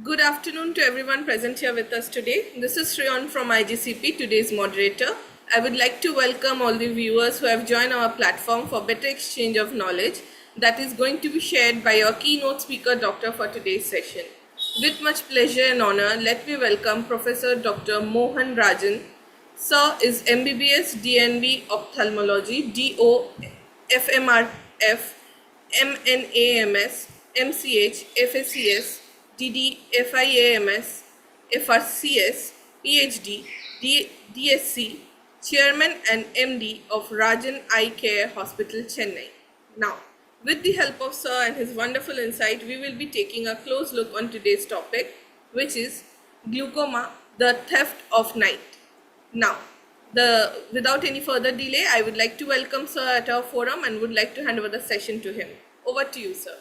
Good afternoon to everyone present here with us today. This is Shreyan from IGCP, today's moderator. I would like to welcome all the viewers who have joined our platform for better exchange of knowledge that is going to be shared by our keynote speaker, Doctor, for today's session. With much pleasure and honor, let me welcome Professor Dr. Mohan Rajan. Sir is MBBS DNB Ophthalmology, DO FMRF, MNAMS, MCH, FACS, DD, FIAMS, FRCS, PhD, DSc, Chairman and MD of Rajan Eye Care Hospital, Chennai. Now, with the help of Sir and his wonderful insight, we will be taking a close look on today's topic, which is glaucoma, the theft of night. Now, without any further delay, I would like to welcome Sir at our forum and would like to hand over the session to him. Over to you, Sir.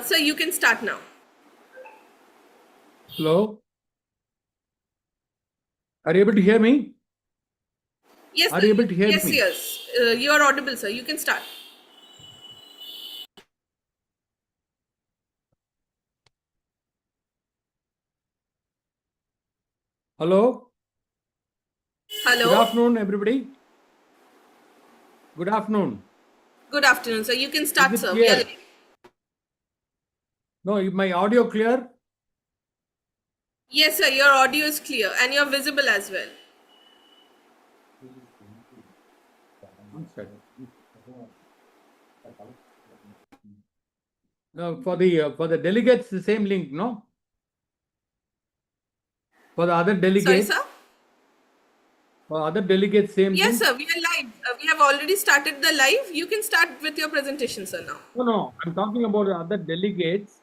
Sir, you can start now. Hello? Are you able to hear me? Yes, Are sir. you able to hear Yes, me? yes. You are audible, sir. You can start. Hello? Hello. Good afternoon, everybody. Good afternoon. Good afternoon, sir. You can start, Is it sir. clear? No, is my audio clear? Yes, sir. Your audio is clear and you're visible as well. No, for the delegates, the same link, no? For the other Sorry, delegates, sir. same Yes, link. sir. We are live. We have already started the live. You can start with your presentation, sir, now. No, I'm talking about the other delegates.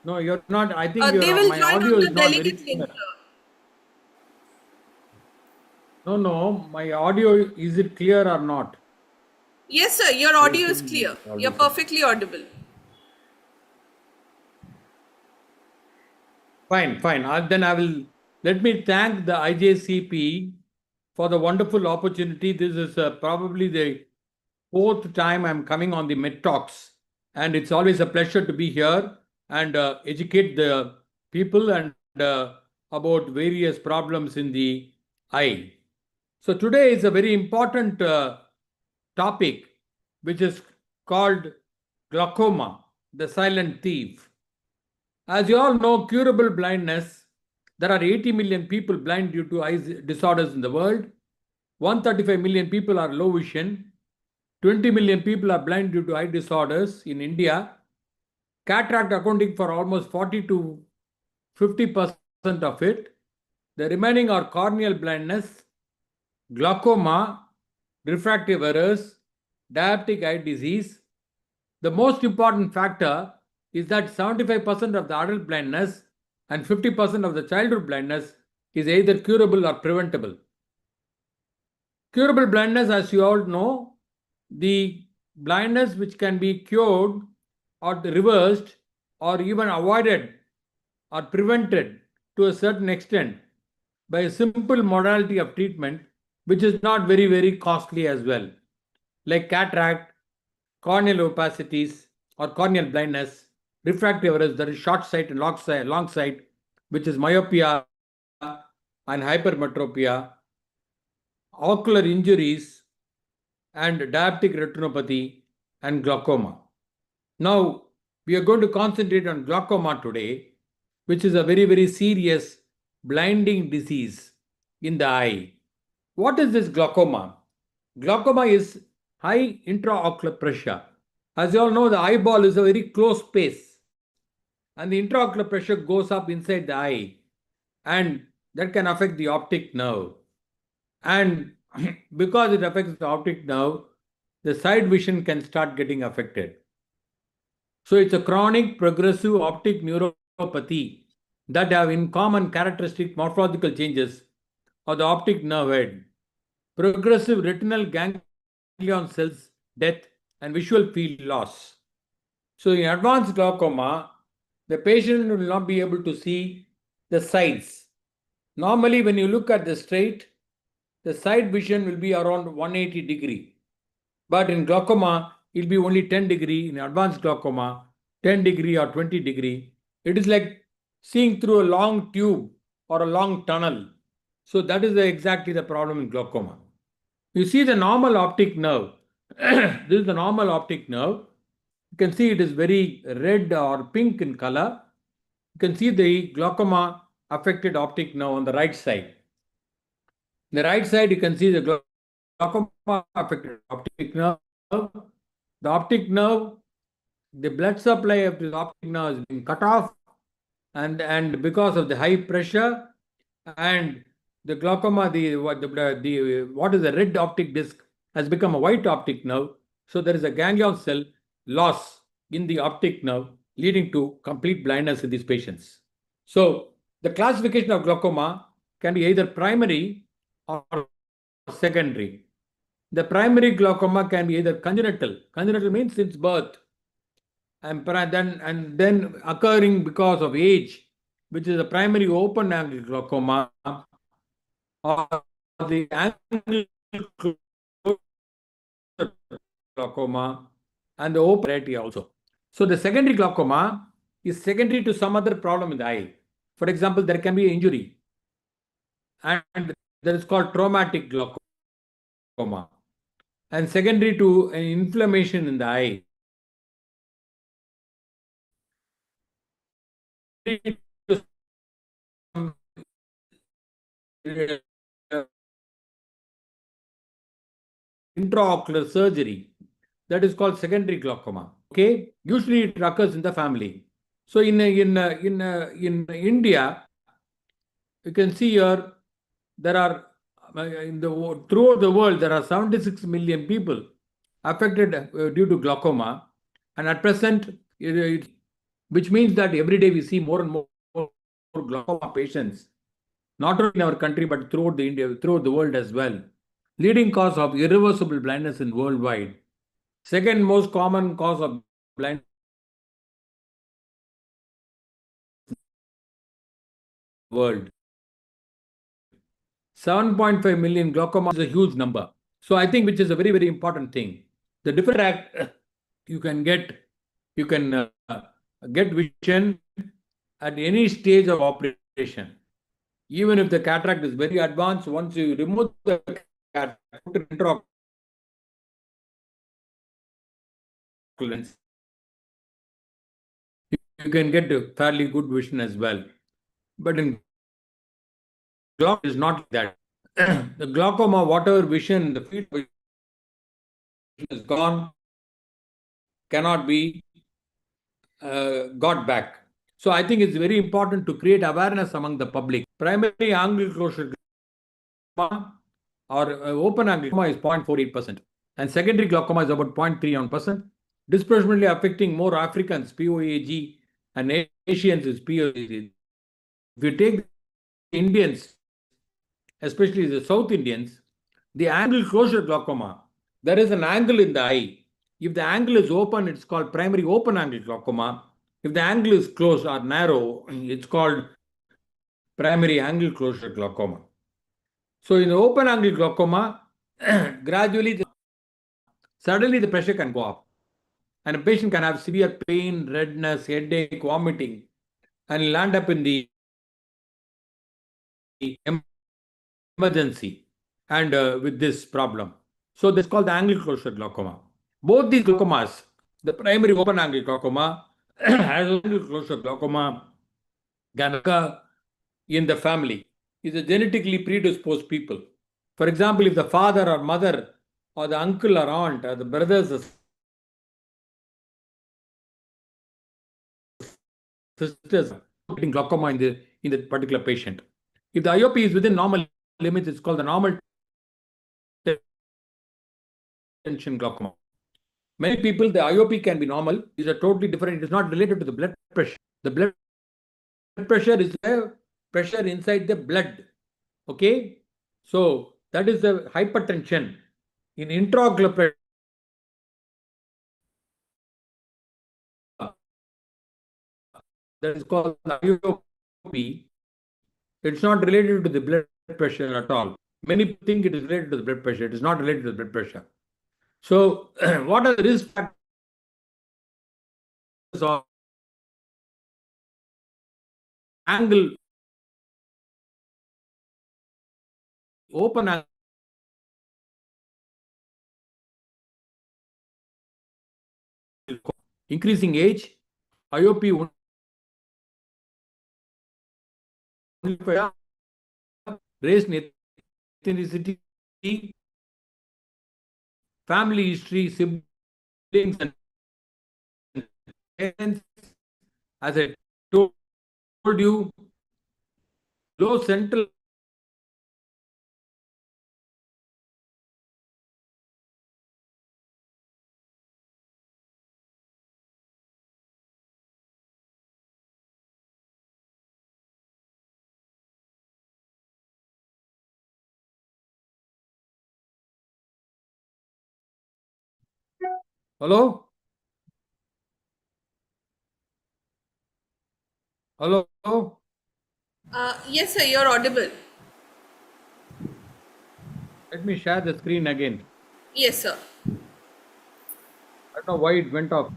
No, you're not. I think They will my join audio on is the not very delegate clear. link, sir. No, my audio, is it clear or not? Yes, sir. Your audio is clear. You're perfectly audible. Fine. Then let me thank the IJCP for the wonderful opportunity. This is probably the fourth time I'm coming on the Med Talks, and it's always a pleasure to be here and educate the people and about various problems in the eye. So today is a very important topic, which is called glaucoma, the silent thief. As you all know, curable blindness, there are 80 million people blind due to eye disorders in the world. 135 million people are low vision. 20 million people are blind due to eye disorders in India. Cataract accounting for almost 40 to 50% of it. The remaining are corneal blindness, glaucoma, refractive errors, diabetic eye disease. The most important factor is that 75% of the adult blindness and 50% of the childhood blindness is either curable or preventable. Curable blindness, as you all know, the blindness which can be cured or reversed or even avoided or prevented to a certain extent by a simple modality of treatment, which is not very, very costly as well, like cataract, corneal opacities, or corneal blindness, refractive errors, that is short sight and long sight, which is myopia and hypermetropia, ocular injuries, and diabetic retinopathy and glaucoma. Now, we are going to concentrate on glaucoma today, which is a very, very serious blinding disease in the eye. What is this glaucoma? Glaucoma is high intraocular pressure. As you all know, the eyeball is a very close space, and the intraocular pressure goes up inside the eye, and that can affect the optic nerve. And because it affects the optic nerve, the side vision can start getting affected. So it's a chronic progressive optic neuropathy that have in common characteristic morphological changes of the optic nerve head, progressive retinal ganglion cells death, and visual field loss. So in advanced glaucoma, the patient will not be able to see the sides. Normally, when you look at the straight, the side vision will be around 180 degree. But in glaucoma, it will be only 10 degree. In advanced glaucoma, 10 degree or 20 degree. It is like seeing through a long tube or a long tunnel. So that is exactly the problem in glaucoma. You see the normal optic nerve. This is the normal optic nerve. You can see it is very red or pink in color. You can see the glaucoma affected optic nerve on the right side. The right side, you can see the glaucoma affected optic nerve. The optic nerve, the blood supply of the optic nerve has been cut off, and because of the high pressure and the glaucoma, what is the red optic disc has become a white optic nerve. So there is a ganglion cell loss in the optic nerve, leading to complete blindness in these patients. So the classification of glaucoma can be either primary or secondary. The primary glaucoma can be either congenital. Congenital means since birth, and then occurring because of age, which is a primary open angle glaucoma, or the angle glaucoma, and the open variety also. So the secondary glaucoma is secondary to some other problem in the eye. For example, there can be an injury, and that is called traumatic glaucoma, and secondary to an inflammation in the eye. Intraocular surgery, that is called secondary glaucoma. Okay, usually it occurs in the family. So in India, you can see here there are throughout the world there are 76 million people affected due to glaucoma, and at present, which means that every day we see more and more glaucoma patients, not only in our country but throughout the world as well. Leading cause of irreversible blindness in worldwide. Second most common cause of blindness in the world. 7.5 million glaucoma is a huge number. So I think which is a very, very important thing. The different track you can get vision at any stage of operation. Even if the cataract is very advanced, once you remove the cataract, put an intraocular lens, you can get a fairly good vision as well. But in glaucoma, is not like that. The glaucoma, whatever vision, the field of vision is gone, cannot be got back. So I think it's very important to create awareness among the public. Primary angle closure glaucoma or open angle glaucoma is 0.48%, and secondary glaucoma is about 0.31%. Disproportionately affecting more Africans, POAG, and Asians is POAG. If you take Indians, especially the South Indians, the angle closure glaucoma, there is an angle in the eye. If the angle is open, it's called primary open angle glaucoma. If the angle is closed or narrow, it's called primary angle closure glaucoma. So in the open angle glaucoma, gradually, suddenly the pressure can go up, and a patient can have severe pain, redness, headache, vomiting, and land up in the emergency and with this problem. So that's called the angle closure glaucoma. Both these glaucomas, the primary open angle glaucoma as angle closure glaucoma, can occur in the family. Is a genetically predisposed people. For example, if the father or mother or the uncle or aunt or the brothers or sisters getting glaucoma in the particular patient. If the IOP is within normal limits, it's called the normal tension glaucoma. Many people, the IOP can be normal. These are totally different. It is not related to the blood pressure. The blood pressure is the pressure inside the blood. Okay? So that is the hypertension. In intraocular pressure, that is called the IOP. It's not related to the blood pressure at all. Many people think it is related to the blood pressure. It is not related to the blood pressure. So, what are the risk factors of angle, open angle, increasing age, IOP, race, ethnicity, family history, siblings, and parents. As I told you, low central. Hello? Hello? Yes, sir, you're audible. Let me share the screen again. Yes, sir. I don't know why it went off.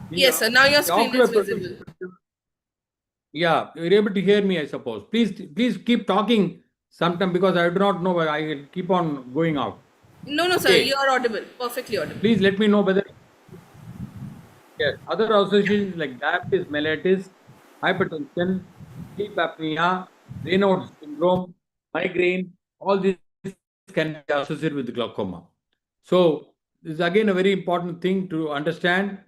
Yes, sir. Now your The screen is ocular visible. protective. Yeah, you're able to hear me, I suppose. Please keep talking sometime because I do not know why I will keep on going out. No, no, sir. You Okay. are audible. Perfectly audible. Please let me know whether yes. Other associations like diabetes mellitus, hypertension, sleep apnea, Raynaud's syndrome, migraine, all these can be associated with glaucoma. So this is again a very important thing to understand.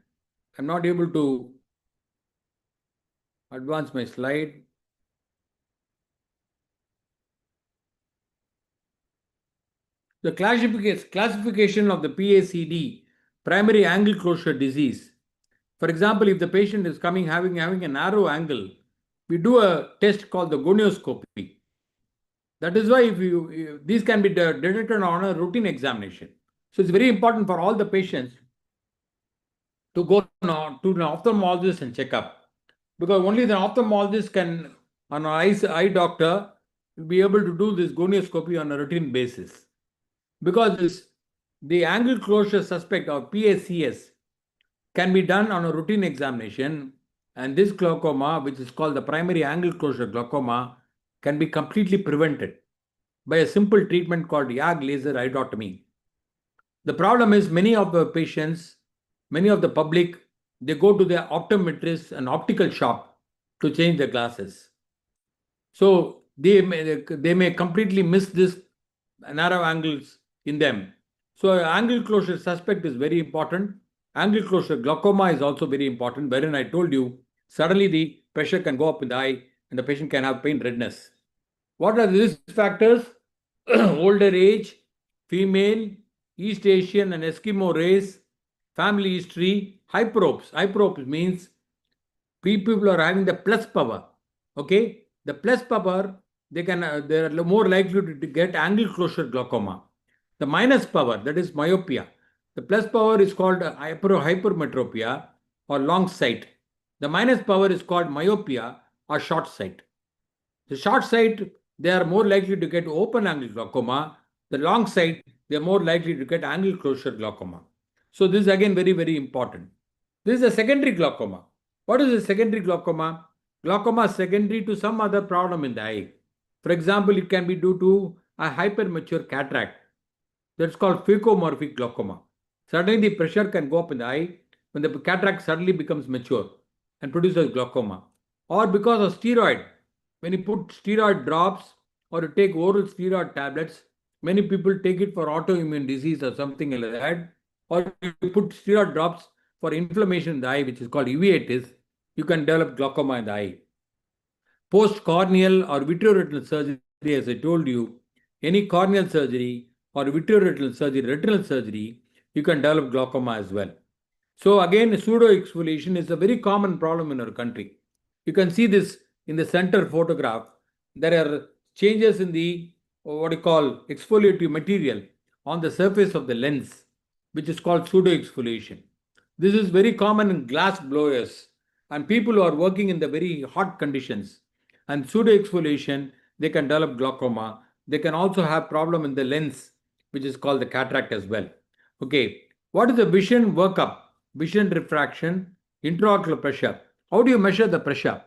I'm not able to advance my slide. The classification of the PACD, primary angle closure disease. For example, if the patient is coming having a narrow angle, we do a test called the gonioscopy. That is why these can be detected on a routine examination. So it's very important for all the patients to go to an ophthalmologist and check up, because only the ophthalmologist can, an eye doctor, will be able to do this gonioscopy on a routine basis. Because the angle closure suspect or PACS can be done on a routine examination, and this glaucoma, which is called the primary angle closure glaucoma, can be completely prevented by a simple treatment called YAG laser iridotomy. The problem is many of the patients, many of the public, they go to their optometrist and optical shop to change their glasses. So they may completely miss this narrow angles in them. So angle closure suspect is very important. Angle closure glaucoma is also very important, wherein I told you suddenly the pressure can go up in the eye and the patient can have pain redness. What are the risk factors? Older age, female, East Asian and Eskimo race, family history, hyperopes. Hyperopes means people who are having the plus power. Okay, the plus power, they are more likely to get angle closure glaucoma. The minus power, that is myopia. The plus power is called hypermetropia or long sight. The minus power is called myopia or short sight. The short sight, they are more likely to get open angle glaucoma. The long sight, they are more likely to get angle closure glaucoma. So this is again very, very important. This is a secondary glaucoma. What is a secondary glaucoma? Glaucoma is secondary to some other problem in the eye. For example, it can be due to a hypermature cataract. That's called phacomorphic glaucoma. Suddenly, the pressure can go up in the eye when the cataract suddenly becomes mature and produces glaucoma. Or because of steroid, when you put steroid drops or you take oral steroid tablets, many people take it for autoimmune disease or something like that. Or you put steroid drops for inflammation in the eye, which is called uveitis, you can develop glaucoma in the eye. Post corneal or vitreoretinal surgery, as I told you, any corneal surgery or vitreoretinal surgery, retinal surgery, you can develop glaucoma as well. So again, pseudo exfoliation is a very common problem in our country. You can see this in the center photograph. There are changes in the what you call exfoliative material on the surface of the lens, which is called pseudo exfoliation. This is very common in glass blowers and people who are working in the very hot conditions. and pseudo exfoliation, they can develop glaucoma. They can also have problem in the lens, which is called the cataract as well. Okay, what is the vision workup? Vision refraction, intraocular pressure. How do you measure the pressure?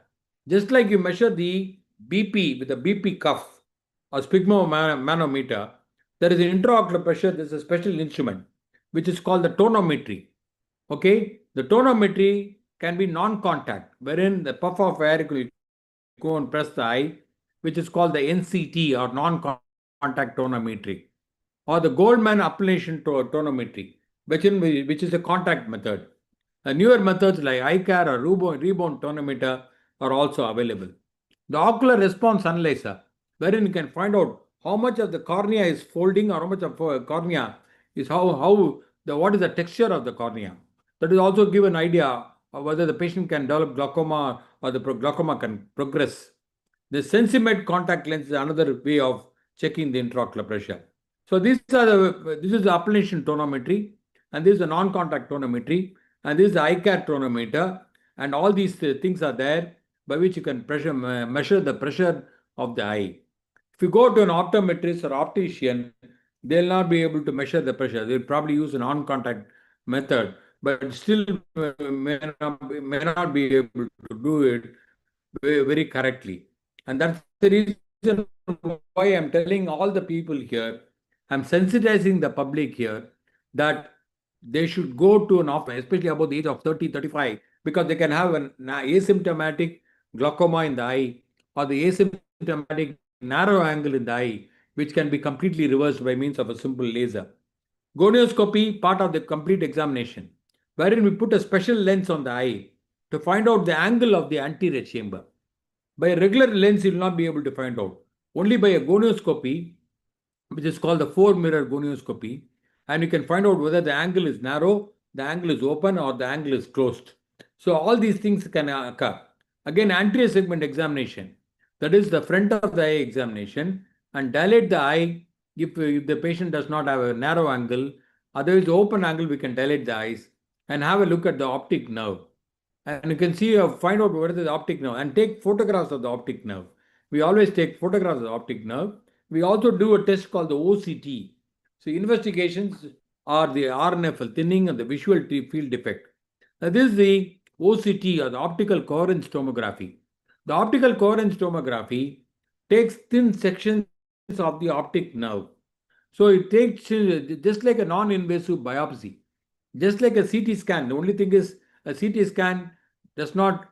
Just like you measure the BP with a BP cuff or sphygmomanometer, there is an intraocular pressure. There is a special instrument which is called the tonometry. Okay, the tonometry can be non-contact, wherein the puff of air will go and press the eye, which is called the NCT or non-contact tonometry, or the Goldman appellation tonometry, which is a contact method. Newer methods like eye care or rebound tonometer are also available. The ocular response analyzer, wherein you can find out how much of the cornea is folding or how much of cornea is how the what is the texture of the cornea. That will also give an idea of whether the patient can develop glaucoma or the glaucoma can progress. The Sensimed contact lens is another way of checking the intraocular pressure. So this is the appellation tonometry, and this is the non-contact tonometry, and this is the eye care tonometer, and all these things are there by which you can measure the pressure of the eye. If you go to an optometrist or optician, they'll not be able to measure the pressure. They'll probably use a non-contact method, but still may not be able to do it very correctly. And that's the reason why I'm telling all the people here, I'm sensitizing the public here that they should go to an office, especially about the age of 30, 35, because they can have an asymptomatic glaucoma in the eye or the asymptomatic narrow angle in the eye, which can be completely reversed by means of a simple laser. Gonioscopy, part of the complete examination, wherein we put a special lens on the eye to find out the angle of the anterior chamber. By a regular lens, you will not be able to find out. Only by a gonioscopy, which is called the four-mirror gonioscopy, and you can find out whether the angle is narrow, the angle is open, or the angle is closed. So all these things can occur. Again, anterior segment examination, that is the front of the eye examination, and dilate the eye if the patient does not have a narrow angle. Otherwise, the open angle, we can dilate the eyes and have a look at the optic nerve. And you can see, find out what is the optic nerve and take photographs of the optic nerve. We always take photographs of the optic nerve. We also do a test called the OCT. So investigations are the RNFL, thinning and the visual field defect. Now this is the OCT or the optical coherence tomography. The optical coherence tomography takes thin sections of the optic nerve. So it takes just like a non-invasive biopsy, just like a CT scan. The only thing is a CT scan does not,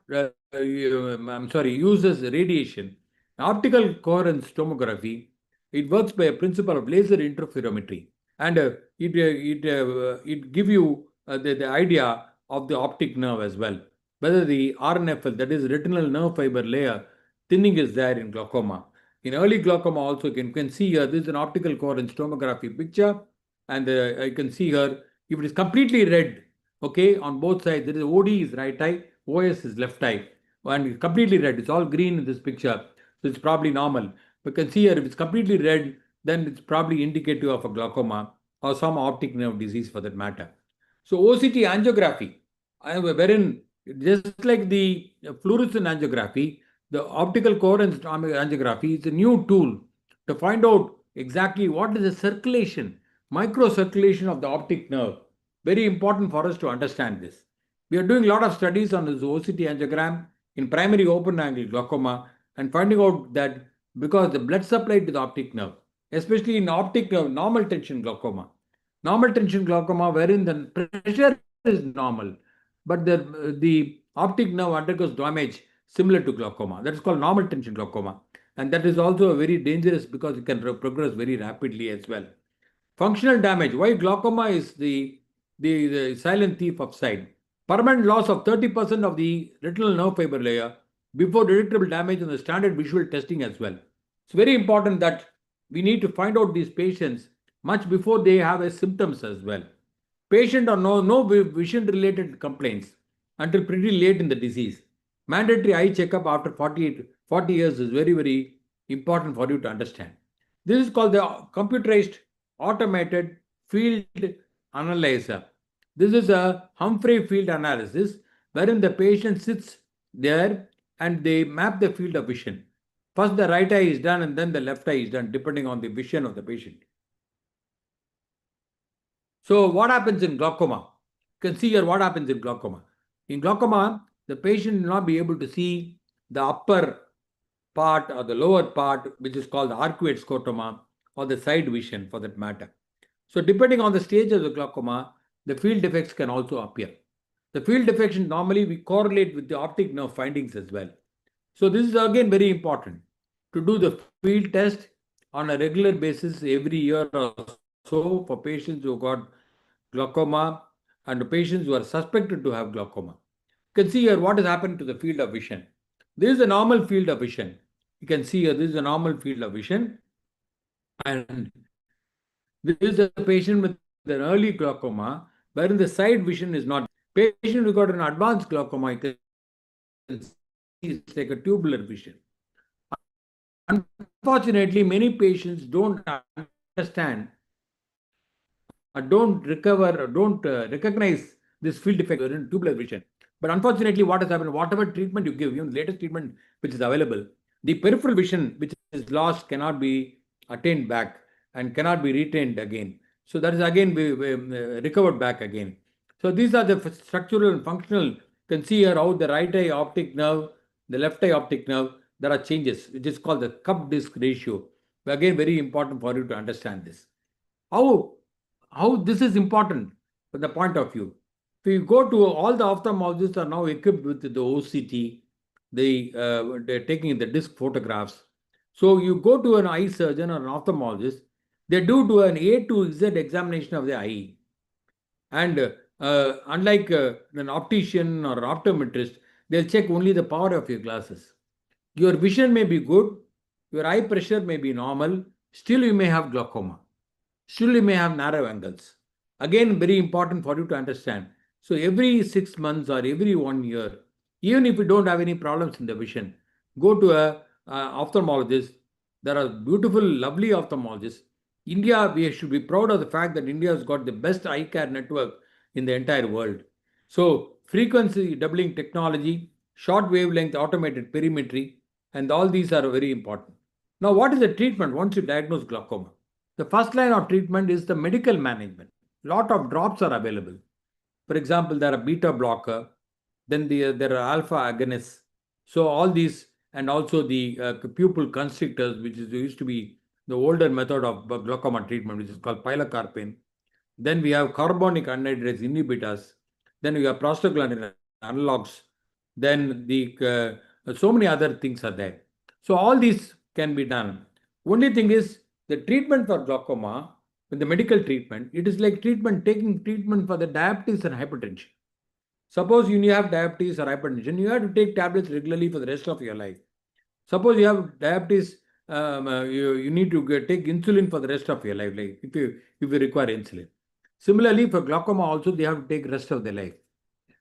uses radiation. Optical coherence tomography, it works by a principle of laser interferometry, and it give you the idea of the optic nerve as well, whether the RNFL, that is retinal nerve fiber layer, thinning is there in glaucoma. In early glaucoma also, you can see here, this is an optical coherence tomography picture, and you can see here, if it is completely red, okay, on both sides, there is OD is right eye, OS is left eye, and it's completely red. It's all green in this picture, so it's probably normal. You can see here, if it's completely red, then it's probably indicative of a glaucoma or some optic nerve disease for that matter. So OCT angiography, wherein just like the fluorescent angiography, the optical coherence angiography is a new tool to find out exactly what is the circulation, microcirculation of the optic nerve. Very important for us to understand this. We are doing a lot of studies on this OCT angiogram in primary open angle glaucoma and finding out that because the blood supply to the optic nerve, especially in optic nerve, normal tension glaucoma, wherein the pressure is normal, but the optic nerve undergoes damage similar to glaucoma. That is called normal tension glaucoma. And that is also very dangerous because it can progress very rapidly as well. Functional damage. Why glaucoma is the silent thief of sight? Permanent loss of 30% of the retinal nerve fiber layer before detectable damage on the standard visual testing as well. It's very important that we need to find out these patients much before they have a symptoms as well. Patient or no vision related complaints until pretty late in the disease. Mandatory eye checkup after 40 years is very, very important for you to understand. This is called the computerized automated field analyzer. This is a Humphrey field analysis wherein the patient sits there and they map the field of vision. First, the right eye is done and then the left eye is done, depending on the vision of the patient. So, what happens in glaucoma? You can see here what happens in glaucoma. In glaucoma, the patient will not be able to see the upper part or the lower part, which is called the arcuate scotoma, or the side vision for that matter. So, depending on the stage of the glaucoma, the field defects can also appear. The field defects normally we correlate with the optic nerve findings as well. So, this is again very important to do the field test on a regular basis every year or so for patients who got glaucoma and patients who are suspected to have glaucoma. You can see here what has happened to the field of vision. This is a normal field of vision. You can see here this is a normal field of vision, and this is a patient with an early glaucoma wherein the side vision is not. Patient who got an advanced glaucoma, you can see it's like a tubular vision. Unfortunately, many patients don't understand don't recover, don't recognize this field defect in tubular vision. But unfortunately, what has happened, whatever treatment you give, even the latest treatment which is available, the peripheral vision which is lost cannot be attained back and cannot be retained again. So that is again recovered back again. So these are the structural and functional. You can see here how the right eye optic nerve, the left eye optic nerve, there are changes, which is called the cup disc ratio. Again, very important for you to understand this. How this is important from the point of view. If you go to all the ophthalmologists are now equipped with the OCT, they're taking the disc photographs. So you go to an eye surgeon or an ophthalmologist, they do an A to Z examination of the eye. And unlike an optician or an optometrist, they'll check only the power of your glasses. Your vision may be good, your eye pressure may be normal, still you may have glaucoma. Still, you may have narrow angles. Again, very important for you to understand. So, every 6 months or every 1 year, even if you don't have any problems in the vision, go to a ophthalmologist. There are beautiful, lovely ophthalmologists. India, we should be proud of the fact that India has got the best eye care network in the entire world. So, frequency doubling technology, short wavelength automated perimetry, and all these are very important. Now, what is the treatment once you diagnose glaucoma? The first line of treatment is the medical management. Lot of drops are available. For example, there are beta blocker, then there are alpha agonists. So all these, and also the pupil constrictors, which used to be the older method of glaucoma treatment, which is called pilocarpine. Then we have carbonic anhydrase inhibitors. Then we have prostaglandin analogs. Then so many other things are there. So all these can be done. Only thing is the treatment for glaucoma, with the medical treatment, it is like taking treatment for the diabetes and hypertension. Suppose you have diabetes or hypertension, you have to take tablets regularly for the rest of your life. Suppose you have diabetes, you need to take insulin for the rest of your life, like if you require insulin. Similarly, for glaucoma also, they have to take rest of their life.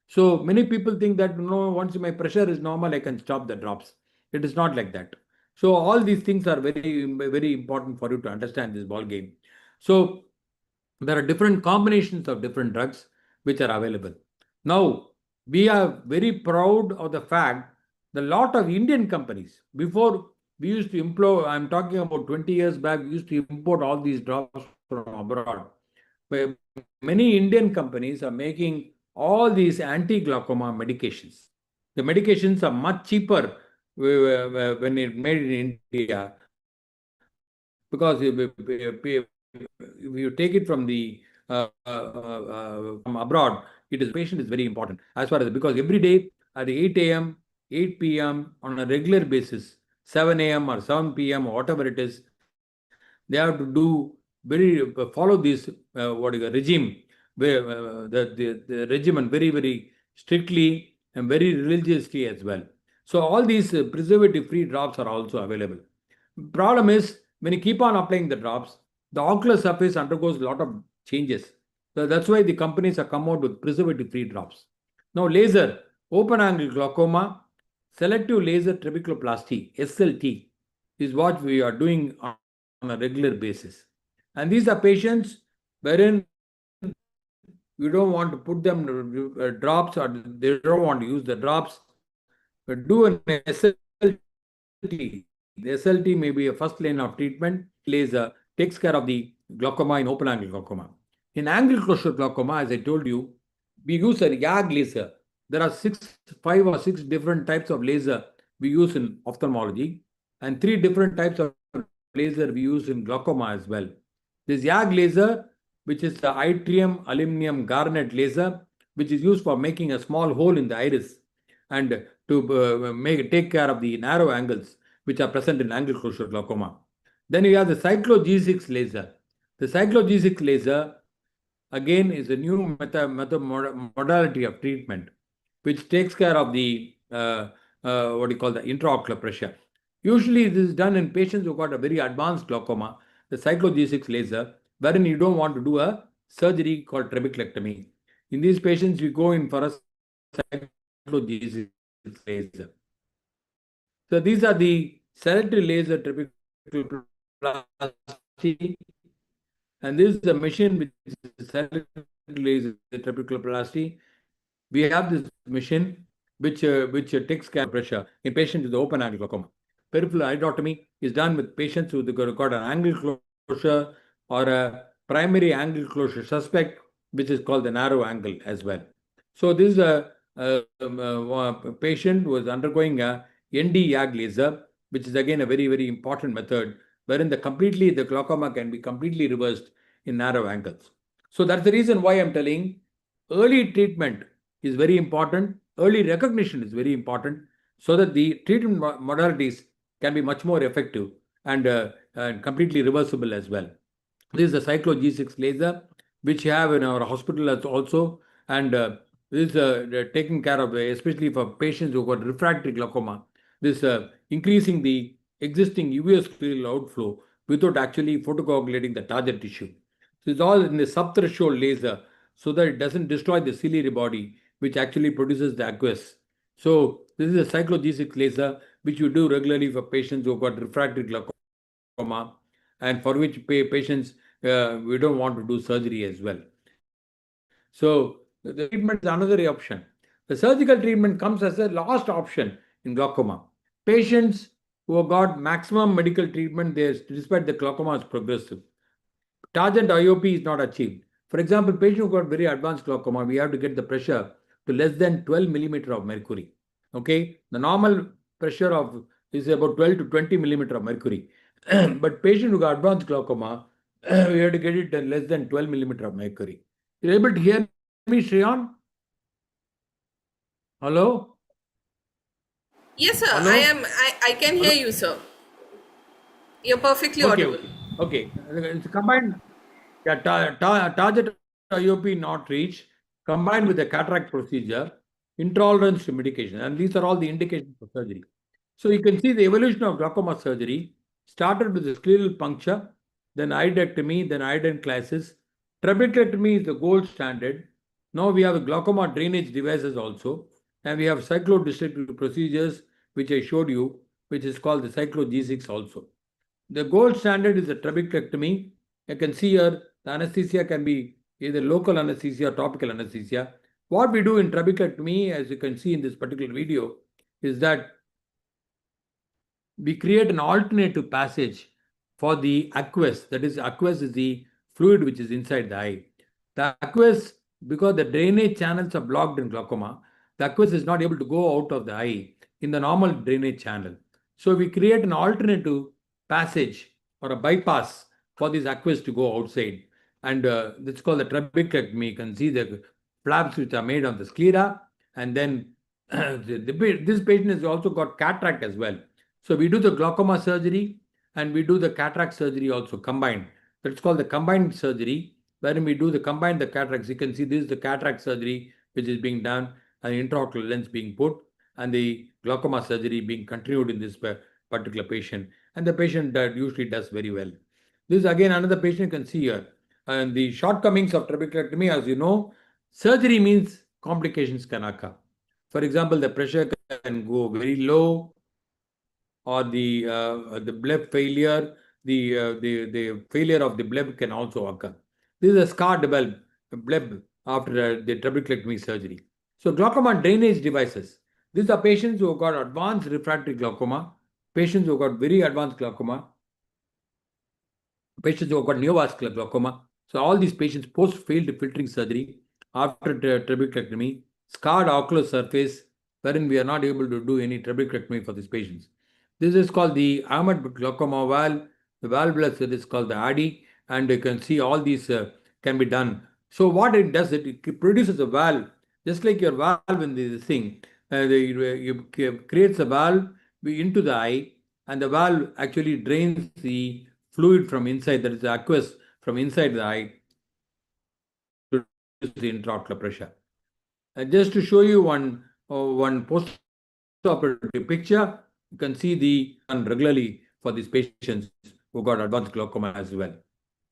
So many people think that no, once my pressure is normal, I can stop the drops. It is not like that. So all these things are very, very important for you to understand this ball game. So there are different combinations of different drugs which are available. Now, we are very proud of the fact that a lot of Indian companies, before we used to employ, I'm talking about 20 years back, we used to import all these drops from abroad. But many Indian companies are making all these anti-glaucoma medications. The medications are much cheaper when it made in India, because if you take it from the from abroad, patient is very important as far as, because every day at 8 a.m., 8 p.m. on a regular basis, 7 a.m. or 7 p.m. or whatever it is, they have to do follow this regime, where the regimen very, very strictly and very religiously as well. So all these preservative-free drops are also available. Problem is, when you keep on applying the drops, the ocular surface undergoes a lot of changes. So that's why the companies have come out with preservative-free drops. Now, laser, open angle glaucoma, selective laser trabeculoplasty, SLT, is what we are doing on a regular basis. And these are patients wherein you don't want to put them drops, or they don't want to use the drops, but do an SLT The SLT may be a first line of treatment. Laser takes care of the glaucoma in open angle glaucoma. In angle closure glaucoma, as I told you, we use a YAG laser. There are five or six different types of laser we use in ophthalmology, and three different types of laser we use in glaucoma as well. This YAG laser, which is the yttrium aluminum garnet laser, which is used for making a small hole in the iris and to take care of the narrow angles which are present in angle closure glaucoma. Then you have the cyclo G6 laser. The cyclo G6 laser again is a new modality of treatment which takes care of the what you call the intraocular pressure. Usually this is done in patients who got a very advanced glaucoma, the cyclo G6 laser, wherein you don't want to do a surgery called trabeculectomy. In these patients, we go in for a cyclo G6 laser. So these are the selective laser trabeculoplasty, and this is a machine which is selective laser trabeculoplasty. We have this machine which takes care of pressure in patients with open angle glaucoma. Peripheral iridotomy is done with patients who got an angle closure or a primary angle closure suspect, which is called the narrow angle as well. So this is a patient who is undergoing a ND-YAG laser, which is again a very, very important method wherein the glaucoma can be completely reversed in narrow angles. So that's the reason why I'm telling early treatment is very important. Early recognition is very important so that the treatment modalities can be much more effective and completely reversible as well. This is the cyclo G6 laser, which you have in our hospital also, and this is taking care of, especially for patients who got refractory glaucoma, this increasing the existing uveioscleral outflow without actually photocoagulating the target tissue. So it's all in the subthreshold laser so that it doesn't destroy the ciliary body, which actually produces the aqueous. So this is a cyclo G6 laser, which you do regularly for patients who got refractory glaucoma and for which patients we don't want to do surgery as well. So the treatment is another option. The surgical treatment comes as a last option in glaucoma. Patients who have got maximum medical treatment, despite the glaucoma is progressive. Target IOP is not achieved. For example, patient who got very advanced glaucoma, we have to get the pressure to less than 12 millimeter of mercury. Okay, the normal pressure of is about 12 to 20 millimeter of mercury. But patient who got advanced glaucoma, we have to get it at less than 12 millimeter of mercury. You're able to hear me, Shreyan? Hello? Yes, sir. I Hello? am. I can hear Hello? you, sir. You're perfectly Okay, audible. okay. Okay. It's combined. Yeah, target IOP not reached, combined with a cataract procedure, intolerance to medication, and these are all the indications for surgery. So you can see the evolution of glaucoma surgery started with the scleral puncture, then iodectomy, then iodine classes. Trabeculectomy is the gold standard. Now we have glaucoma drainage devices also, and we have cyclodistributive procedures, which I showed you, which is called the cyclo G6 also. The gold standard is a trabeculectomy. You can see here the anesthesia can be either local anesthesia or topical anesthesia. What we do in trabeculectomy, as you can see in this particular video, is that we create an alternative passage for the aqueous. That is, aqueous is the fluid which is inside the eye. The aqueous, because the drainage channels are blocked in glaucoma, the aqueous is not able to go out of the eye in the normal drainage channel. So we create an alternative passage or a bypass for this aqueous to go outside. And it's called the trabeculectomy. You can see the flaps which are made on the sclera. And then this patient has also got cataract as well. So we do the glaucoma surgery and we do the cataract surgery also combined. That's called the combined surgery, wherein we do the combine the cataracts. You can see this is the cataract surgery which is being done and the intraocular lens being put and the glaucoma surgery being continued in this particular patient. And the patient usually does very well. This is again another patient you can see here. And the shortcomings of trabeculectomy, as you know, surgery means complications can occur. For example, the pressure can go very low, or the bleb failure, the failure of the bleb can also occur. This is a scar developed bleb after the trabeculectomy surgery. So glaucoma drainage devices. These are patients who have got advanced refractory glaucoma, patients who got very advanced glaucoma, patients who have got neovascular glaucoma. So all these patients post failed filtering surgery after trabeculectomy, scarred ocular surface, wherein we are not able to do any trabeculectomy for these patients. This is called the Ahmed glaucoma valve. The valvulus it is called the ADI, and you can see all these can be done. So what it does, it produces a valve, just like your valve in this thing. You creates a valve into the eye, and the valve actually drains the fluid from inside, that is the aqueous from inside the eye, to reduce the intraocular pressure. Just to show you one post-operative picture, you can see the done regularly for these patients who got advanced glaucoma as well.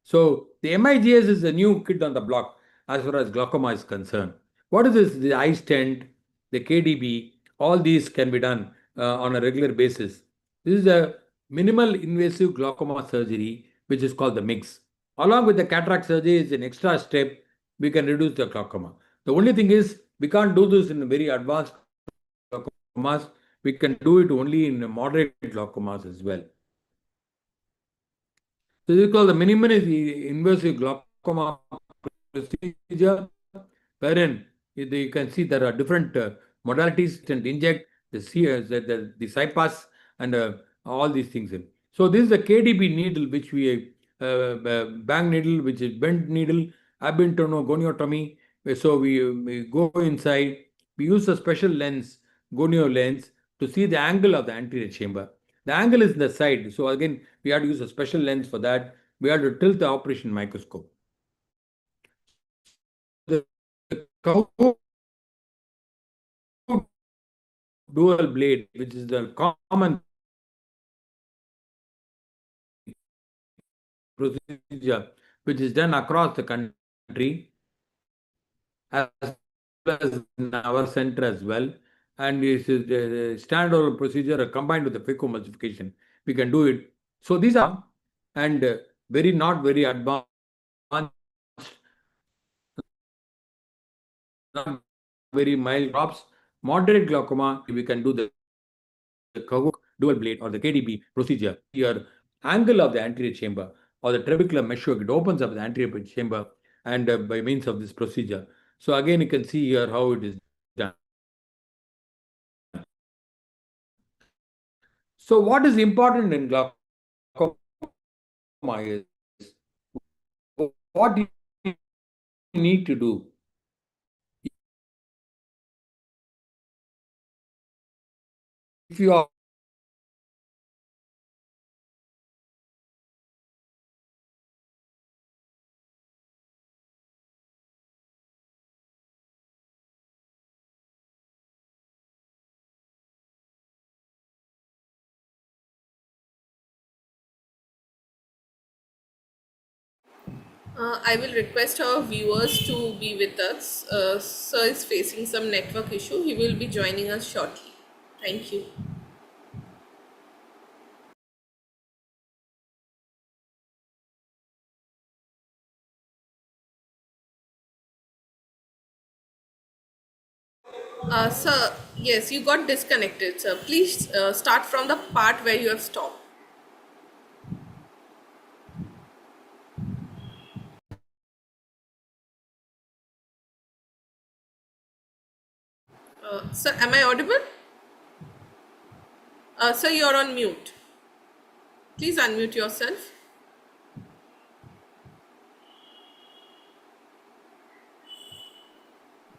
So the MIGS is a new kid on the block as far as glaucoma is concerned. What is this? The eye stent, the KDB, all these can be done on a regular basis. This is a minimal invasive glaucoma surgery, which is called the MIGS. Along with the cataract surgery is an extra step, we can reduce the glaucoma. The only thing is, we can't do this in very advanced glaucomas. We can do it only in moderate glaucomas as well. So this is called the minimally invasive glaucoma procedure, wherein you can see there are different modalities and inject the CIPAS and all these things in. So this is the KDB needle, which bang needle, which is bent needle, goniotomy. So we go inside, we use a special lens, gonio lens, to see the angle of the anterior chamber. The angle is in the side. So again, we have to use a special lens for that. We have to tilt the operation microscope. The dual blade, which is the common procedure, which is done across the country, as well as in our center as well. And this is the standard procedure combined with the phacoemulsification. We can do it. So these are and very not very advanced, not very mild drops. Moderate glaucoma, we can do the dual blade or the KDB procedure. Here, angle of the anterior chamber or the trabecular meshwork, it opens up the anterior chamber and by means of this procedure. So again, you can see here how it is done. So what is important in glaucoma is what you need to do. If you are I will request our viewers to be with us. Sir is facing some network issue. He will be joining us shortly. Thank you. Sir, yes, you got disconnected, sir. Please start from the part where you have stopped. Sir, am I audible? Sir, you're on mute. Please unmute yourself.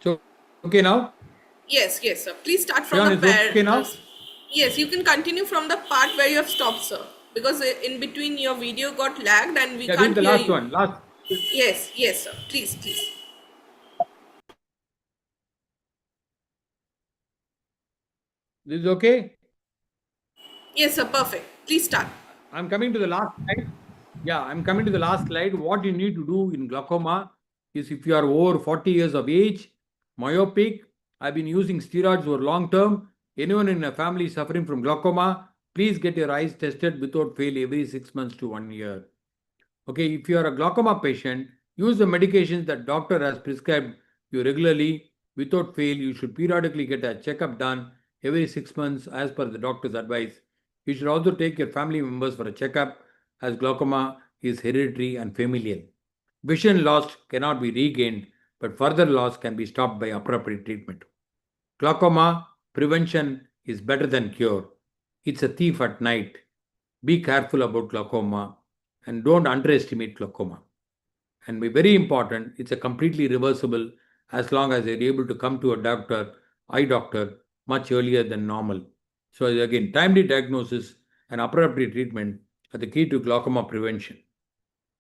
so okay now? Yes, yes, sir. Please start from Sriyan, the is okay now? yes, you can continue from the part where you have stopped, sir. Because in between your video got lagged and we Yeah, this is can't the hear last you. one. Last. Yes, yes, sir. Please, please. This is okay? Yes, sir. Perfect. Please start. I'm coming to the last slide. Yeah, I'm coming to the last slide. What you need to do in glaucoma is if you are over 40 years of age, myopic, I've been using steroids for long term. Anyone in a family suffering from glaucoma, please get your eyes tested without fail every 6 months to 1 year. Okay, if you are a glaucoma patient, use the medications that doctor has prescribed you regularly. Without fail, you should periodically get a checkup done every 6 months as per the doctor's advice. You should also take your family members for a checkup, as glaucoma is hereditary and familial. Vision lost cannot be regained, but further loss can be stopped by appropriate treatment. Glaucoma prevention is better than cure. It's a thief at night. Be careful about glaucoma and don't underestimate glaucoma. And very important, it's a completely reversible as long as you're able to come to a doctor, eye doctor, much earlier than normal. So again, timely diagnosis and appropriate treatment are the key to glaucoma prevention.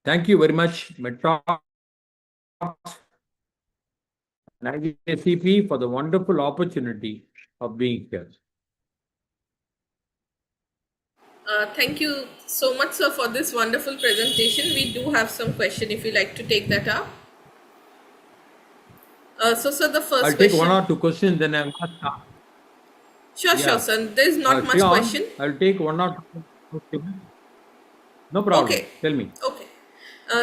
Thank you very much, Metrox and IGCP, for the wonderful opportunity of being here. Thank you so much, sir, for this wonderful presentation. We do have some question if you like to take that up. So, sir, the first I'll take question. one or two questions, then I'll ask. Sure, Yeah. sir. There is not much Shreyan, question. I'll take one or two questions. No problem. Okay. Tell me. Okay.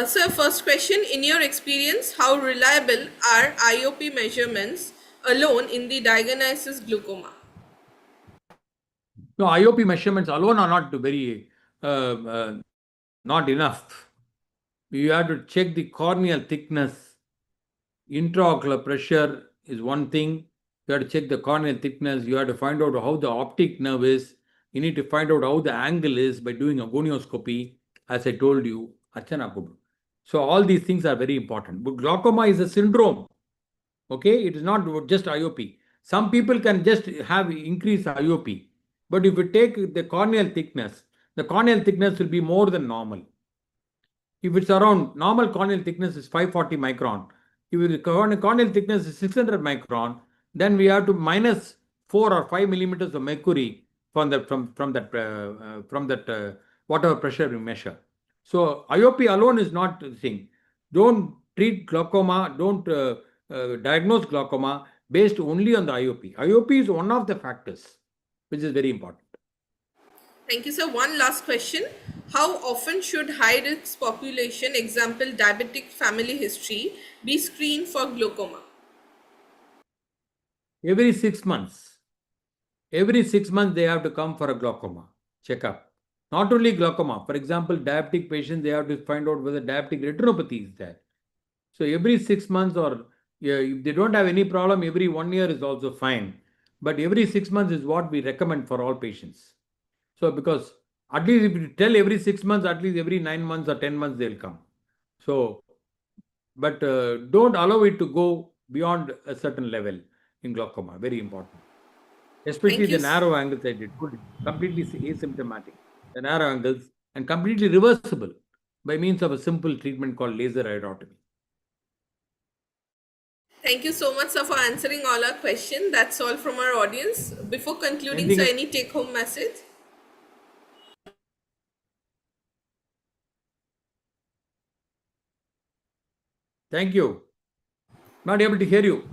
Sir, first question. In your experience, how reliable are IOP measurements alone in the diagnosis glaucoma? No, IOP measurements alone are not very, not enough. You have to check the corneal thickness. Intraocular pressure is one thing. You have to check the corneal thickness. You have to find out how the optic nerve is. You need to find out how the angle is by doing a gonioscopy, as I told you, Archana could. So all these things are very important. But glaucoma is a syndrome. Okay, it is not just IOP. Some people can just have increased IOP. But if you take the corneal thickness will be more than normal. If it's around, normal corneal thickness is 540 micron. If the corneal thickness is 600 micron, then we have to minus 4 or 5 millimeters of mercury from that whatever pressure we measure. So IOP alone is not the thing. Don't treat glaucoma, don't diagnose glaucoma based only on the IOP. IOP is one of the factors which is very important. Thank you, sir. One last question. How often should high risk population, example diabetic family history, be screened for glaucoma? Every 6 months. Every 6 months, they have to come for a glaucoma checkup. Not only glaucoma, for example, diabetic patients, they have to find out whether diabetic retinopathy is there. So every 6 months, or if they don't have any problem, every 1 year is also fine. But every 6 months is what we recommend for all patients. So because at least if you tell every 6 months, at least every 9 months or 10 months they'll come. So, but don't allow it to go beyond a certain level in glaucoma. Very important. Especially the narrow angles I did, completely asymptomatic. The narrow angles and completely reversible by means of a simple treatment called laser iridotomy. Thank you so much, sir, for answering all our questions. That's all from our audience. Before concluding, Anything sir, else? any take-home message? Thank you. Not able to hear you.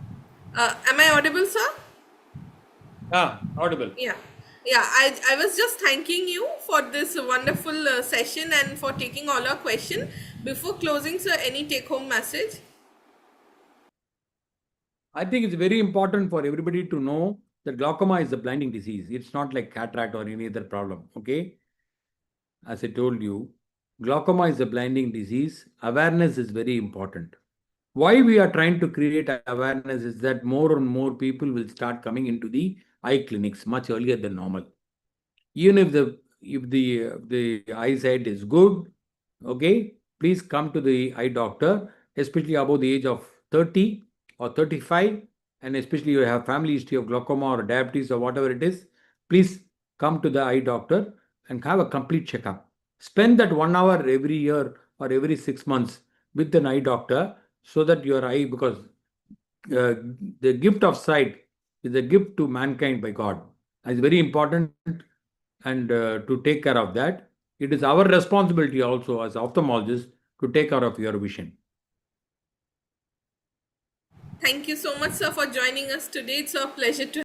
Am I audible, sir? Audible. Yeah. Yeah, I was just thanking you for this wonderful session and for taking all our questions. Before closing, sir, any take-home message? I think it's very important for everybody to know that glaucoma is a blinding disease. It's not like cataract or any other problem. Okay. As I told you, glaucoma is a blinding disease. Awareness is very important. Why we are trying to create awareness is that more and more people will start coming into the eye clinics much earlier than normal. Even if the eyesight is good, okay, please come to the eye doctor, especially above the age of 30 or 35, and especially you have family history of glaucoma or diabetes or whatever it is, please come to the eye doctor and have a complete checkup. Spend that 1 hour every year or every 6 months with an eye doctor so that your eye, because the gift of sight is a gift to mankind by God. It's very important, and to take care of that. It is our responsibility also as ophthalmologists to take care of your vision. Thank you so much, sir, for joining us today. It's a pleasure to